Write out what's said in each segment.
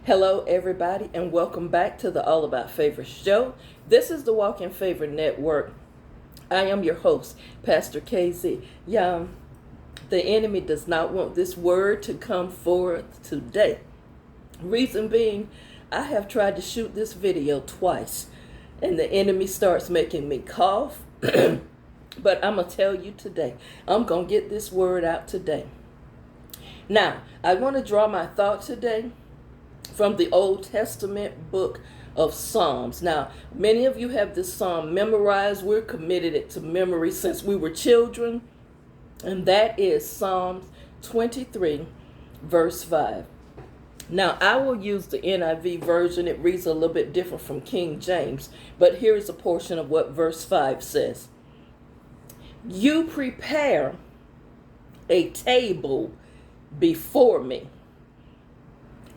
Hello, everybody, and welcome back to the All About Favor show. This is the Walk in Favor Network. I am your host, Pastor KZ. The enemy does not want this word to come forth today. Reason being, I have tried to shoot this video twice, and the enemy starts making me cough. But I'm going to tell you today, I'm going to get this word out today. Now, I want to draw my thought today from the Old Testament book of Psalms. Now, many of you have this psalm memorized. We're committed it to memory since we were children. And that is Psalms 23, verse 5. Now, I will use the NIV version. It reads a little bit different from King James. But here is a portion of what verse 5 says. You prepare a table before me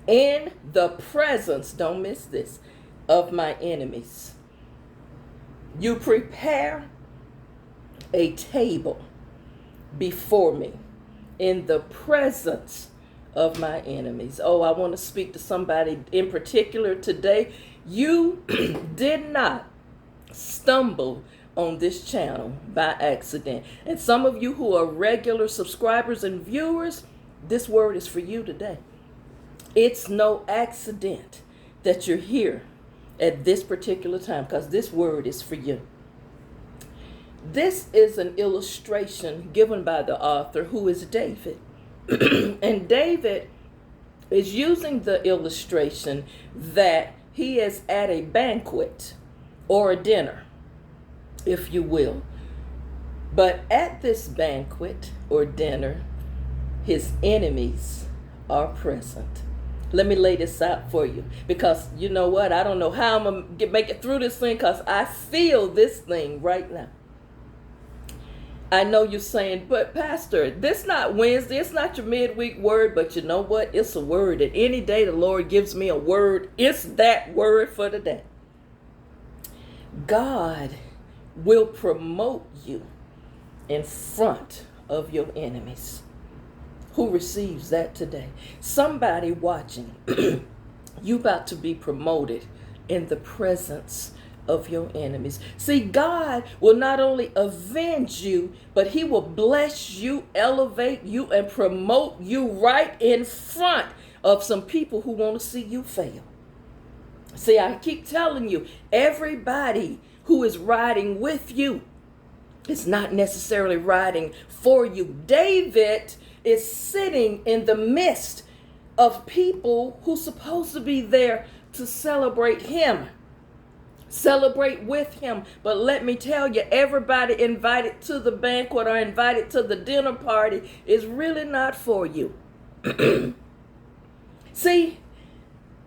in the presence, don't miss this, of my enemies. You prepare a table before me in the presence of my enemies. Oh, I want to speak to somebody in particular today. You did not stumble on this channel by accident. And some of you who are regular subscribers and viewers, this word is for you today. It's no accident that you're here at this particular time, because this word is for you. This is an illustration given by the author, who is David. And David is using the illustration that he is at a banquet or a dinner, if you will. But at this banquet or dinner, his enemies are present. Let me lay this out for you, because you know what? I don't know how I'm going to make it through this thing, because I feel this thing right now. I know you're saying, but Pastor, this not Wednesday. It's not your midweek word, but you know what? It's a word. And any day the Lord gives me a word, it's that word for the day. God will promote you in front of your enemies. Who receives that today? Somebody watching, you about to be promoted in the presence of your enemies. See, God will not only avenge you, but he will bless you, elevate you, and promote you right in front of some people who want to see you fail. See, I keep telling you, everybody who is riding with you is not necessarily riding for you. David is sitting in the midst of people who's supposed to be there to celebrate him, celebrate with him. But let me tell you, everybody invited to the banquet or invited to the dinner party is really not for you. See,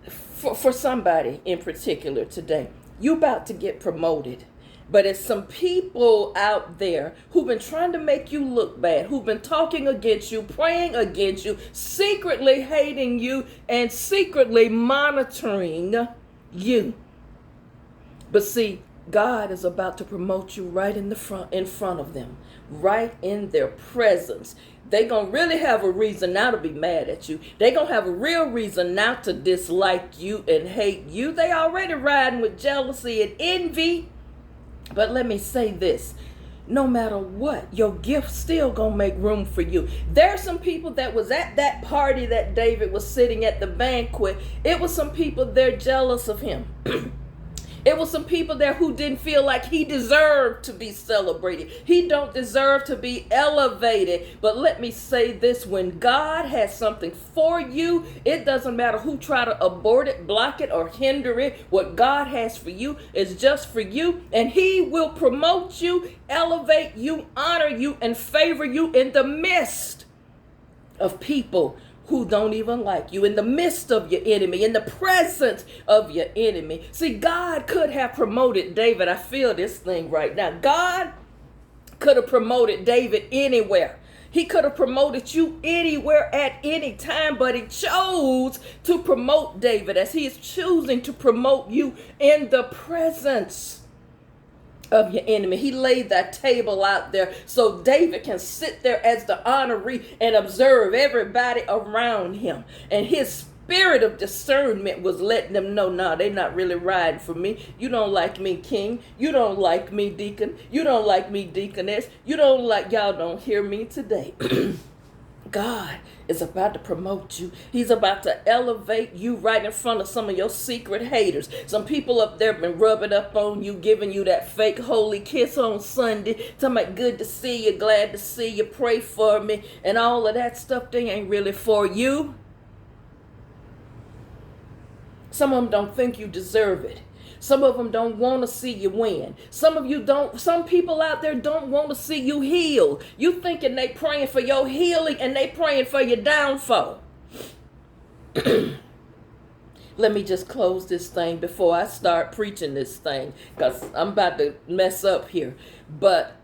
for somebody in particular today, you about to get promoted. But it's some people out there who've been trying to make you look bad, who've been talking against you, praying against you, secretly hating you, and secretly monitoring you. But see, God is about to promote you right in front of them, right in their presence. They're going to really have a reason now to be mad at you. They're going to have a real reason now to dislike you and hate you. They already riding with jealousy and envy. But let me say this, no matter what, your gift still gonna make room for you. There's some people that was at that party that David was sitting at the banquet. It was some people there jealous of him. It was some people there who didn't feel like he deserved to be celebrated. He don't deserve to be elevated. But let me say this, when God has something for you, it doesn't matter who try to abort it, block it, or hinder it. What God has for you is just for you. And he will promote you, elevate you, honor you, and favor you in the midst of people who don't even like you, in the midst of your enemy, in the presence of your enemy. See, God could have promoted David. I feel this thing right now. God could have promoted David anywhere. He could have promoted you anywhere at any time, but he chose to promote David as he is choosing to promote you in the presence of your enemy. He laid that table out there so David can sit there as the honoree and observe everybody around him. And his spirit of discernment was letting them know, nah, they're not really riding for me. You don't like me, king. You don't like me, deacon. You don't like me, deaconess. You don't like, y'all don't hear me today. God is about to promote you. He's about to elevate you right in front of some of your secret haters. Some people up there been rubbing up on you, giving you that fake holy kiss on Sunday. Talking about good to see you, glad to see you, pray for me, and all of that stuff. They ain't really for you. Some of them don't think you deserve it. Some of them don't want to see you win. Some of you don't, some people out there don't want to see you heal. You thinking they praying for your healing and they praying for your downfall. Let me just close this thing before I start preaching this thing, because I'm about to mess up here. But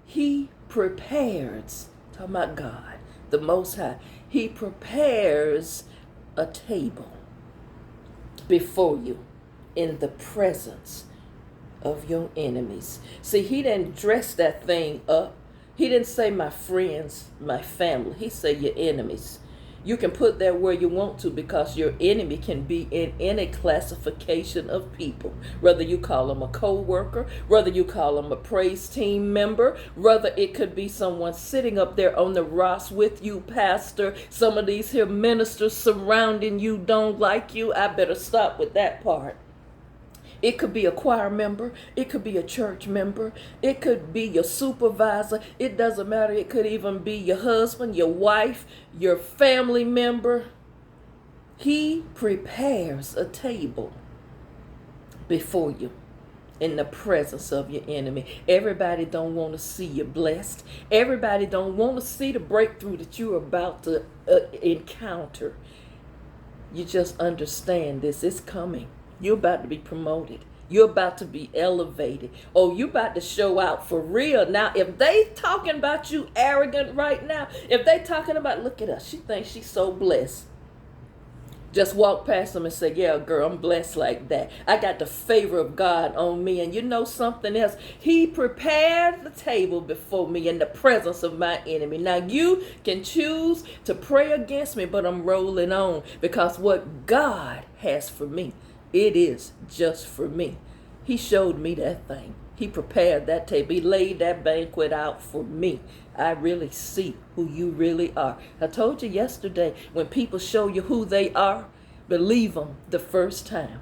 he prepares, talking about God, the Most High, he prepares a table before you in the presence of your enemies. See, he didn't dress that thing up. He didn't say my friends, my family. He said your enemies. You can put that where you want to, because your enemy can be in any classification of people. Whether you call them a co-worker, whether you call them a praise team member, whether it could be someone sitting up there on the Ross with you, pastor. Some of these here ministers surrounding you don't like you. I better stop with that part. It could be a choir member. It could be a church member. It could be your supervisor. It doesn't matter. It could even be your husband, your wife, your family member. He prepares a table before you in the presence of your enemy. Everybody don't want to see you blessed. Everybody don't want to see the breakthrough that you're about to encounter. You just understand this. It's coming. You're about to be promoted. You're about to be elevated. Oh, you're about to show out for real. Now, if they talking about you arrogant right now, if they talking about, look at us, she thinks she's so blessed. Just walk past them and say, yeah, girl, I'm blessed like that. I got the favor of God on me. And you know something else? He prepared the table before me in the presence of my enemy. Now, you can choose to pray against me, but I'm rolling on, because what God has for me, it is just for me. He showed me that thing. He prepared that table. He laid that banquet out for me. I really see who you really are. I told you yesterday, when people show you who they are, believe them the first time.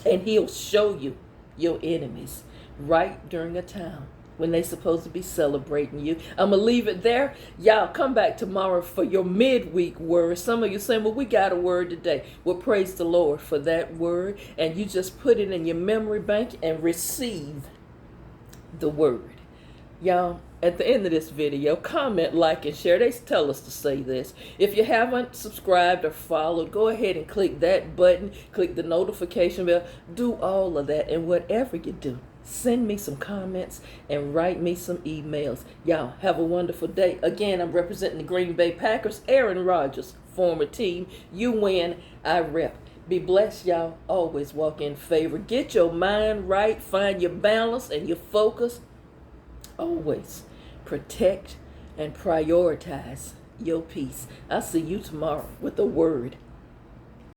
And he'll show you your enemies right during a time when they supposed to be celebrating you. I'm going to leave it there. Y'all come back tomorrow for your midweek word. Some of you saying, well, we got a word today. Well, praise the Lord for that word. And you just put it in your memory bank and receive the word. Y'all, at the end of this video, comment, like, and share. They tell us to say this. If you haven't subscribed or followed, go ahead and click that button. Click the notification bell. Do all of that. And whatever you do, send me some comments and write me some emails. Y'all have a wonderful day. Again, I'm representing the Green Bay Packers. Aaron Rodgers, former team. You win, I rep. Be blessed, y'all. Always walk in favor. Get your mind right. Find your balance and your focus. Always protect and prioritize your peace. I'll see you tomorrow with a word.